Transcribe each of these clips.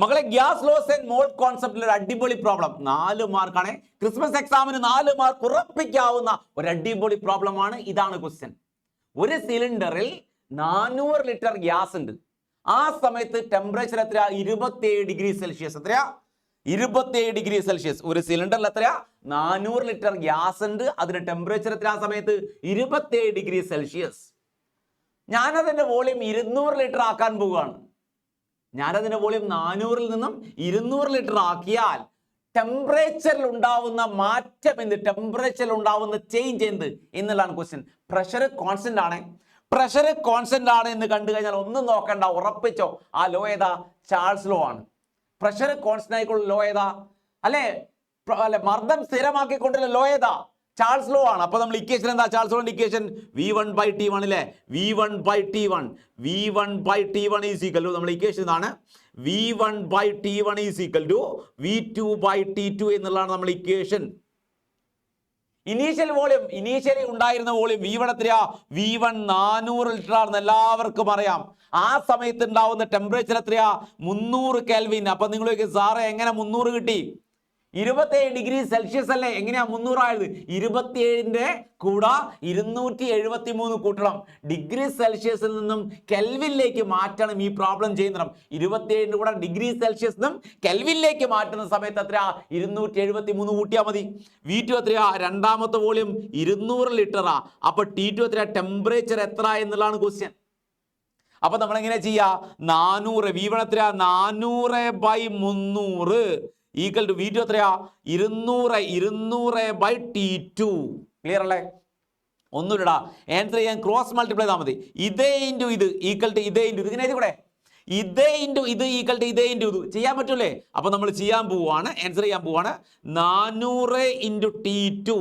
മകളെ gas loss and mould കോൺസെപ്റ്റിൽ ഒരു അടിപൊളി പ്രോബ്ലം 4 മാർക്കാണ്. ക്രിസ്മസ് എക്സാമിന് 4 മാർക്ക് ഉറപ്പിക്കാവുന്ന ഒരു അടിപൊളി പ്രോബ്ലം ആണ്. ഇതാണ് ക്വസ്റ്റ്യൻ. ഒരു സിലിണ്ടറിൽ 400 ലിറ്റർ ഗ്യാസ് ഉണ്ട്. ആ സമയത്ത് ടെമ്പറേച്ചർ എത്രയാ? 27 ഡിഗ്രി സെൽഷ്യസ്. എത്രയാ? 27 ഡിഗ്രി സെൽഷ്യസ്. ഒരു സിലിണ്ടറിൽ എത്രയാ? 400 ലിറ്റർ ഗ്യാസ് ഉണ്ട്. അതിന്റെ ടെമ്പറേച്ചർ എത്ര ആ സമയത്ത്? 27 ഡിഗ്രി സെൽഷ്യസ്. ഞാനതിന്റെ വോളിയം 200 ലിറ്റർ ആക്കാൻ പോവുകയാണ്. ഞാനതിന്റെ വോളിയം 400-ൽ നിന്നും 200 ലിറ്റർ ആക്കിയാൽ ടെമ്പറേച്ചറിൽ ഉണ്ടാവുന്ന മാറ്റം എന്ത്? ടെമ്പറേച്ചറിൽ ഉണ്ടാവുന്ന ചേഞ്ച് എന്ത് എന്നുള്ളതാണ് ക്വസ്റ്റ്യൻ. പ്രഷർ കോൺസ്റ്റന്റ് ആണ്. പ്രഷർ കോൺസ്റ്റന്റ് ആണ് എന്ന് കണ്ടു കഴിഞ്ഞാൽ ഒന്നും നോക്കണ്ട, ഉറപ്പിച്ചോ. ആ ലോ ഏതാ? ചാൾസ് ലോ ആണ്. പ്രഷർ കോൺസ്റ്റന്റ് ആയിക്കൊള്ള ലോ ഏതാ? അല്ലെ മർദ്ദം സ്ഥിരമാക്കിക്കൊണ്ടുള്ള ലോ ഏതാ? ചാൾസ് ലോ ആണ്. അപ്പൊ നമ്മൾ ഇക്വേഷൻ എന്താ? ചാൾസ് ലോന്റെ ഇക്വേഷൻ V1/T1 അല്ലേ? V1/T1 ഈസ് ഈക്വൽ ടു, നമ്മുടെ ഇക്വേഷൻ ഇതാണ്, V1/T1 is equal to V2/T2 എന്നുള്ളതാണ് നമ്മുടെ ഇക്വേഷൻ. ഇനീഷ്യൽ വോളിയം, ഇനീഷ്യലി ഉണ്ടായിരുന്ന വോളിയം V1 എത്രയാ? V1 400 ലിറ്റർ ആണെന്ന് എല്ലാവർക്കും അറിയാം. ആ സമയത്ത് ഉണ്ടാവുന്ന ടെമ്പറേച്ചർ എത്രയാ? 300 കെൽവിൻ. അപ്പൊ നിങ്ങൾ സാറേ എങ്ങനെ 300 കിട്ടി? 27 ഡിഗ്രി സെൽഷ്യസ് അല്ലേ? എങ്ങനെയാ 300 ആയത്? 27ന്റെ കൂടെ 273 കൂട്ടണം. ഡിഗ്രി സെൽഷ്യസിൽ നിന്നും കെൽവിനിലേക്ക് മാറ്റണം ഈ പ്രോബ്ലം ചെയ്യുന്നത്. 27ന്റെ കൂടെ ഡിഗ്രി സെൽഷ്യസ് നിന്നും കെൽവിനിലേക്ക് മാറ്റുന്ന സമയത്ത് എത്രയാ? 273 കൂട്ടിയാൽ മതി. V2 എത്രയാ? രണ്ടാമത്തെ വോളിയം 200 ലിറ്ററാ. അപ്പൊ T2 എത്രയാ? ടെമ്പറേച്ചർ എത്ര എന്നുള്ളതാണ് ക്വസ്റ്റ്യൻ. അപ്പൊ നമ്മൾ എങ്ങനെ ചെയ്യാ? 400 V1 എത്രയാ? 400/300 ഈക്വൽ ടു V2 എത്രയാ? 200/T2. ക്ലിയർ അല്ലേ? ഒന്നുമില്ലടാ, ആൻസർ ചെയ്യാൻ ക്രോസ് മൾട്ടിപ്ലൈ ചെയ്താൽ മതി. ഇതേ ഇൻറ്റു ഇത് ഈക്വൽ ടു ഇതേ ഇൻറ്റു ഇത്. ഇങ്ങനെ കൂടെ ഇതേ ഇൻറ്റു ഇത് ഈക്വൽ ടു ഇതേ ഇൻറ്റു ഇത് ചെയ്യാൻ പറ്റൂലേ? അപ്പൊ നമ്മൾ ചെയ്യാൻ പോവാണ്, ആൻസർ ചെയ്യാൻ പോവാണ്. 400 × T2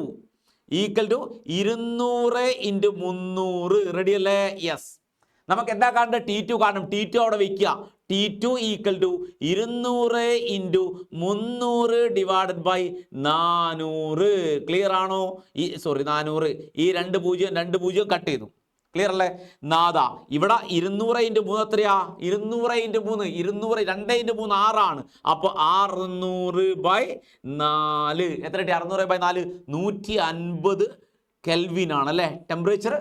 ഈക്വൽ ടു 200 × 300. റെഡി അല്ലേ? യെസ്. നമുക്ക് എന്താ കാണേണ്ടത്? T2 കാണണം. T2 അവിടെ വയ്ക്കുക. T2 equal to 200 × 300 divided by 400. Clear ആണോ? 400 ഈ 2 0 കട്ട് ചെയ്തു. ക്ലിയർ അല്ലേ? നാദാ ഇവിടെ 200 × 3 എത്രയാ? 200 × 3 200 2 × 3 6 ആണ്. അപ്പൊ 600/4 എത്ര? 600/4 150 കെൽവിൻ ആണ് അല്ലേ ടെമ്പറേച്ചർ.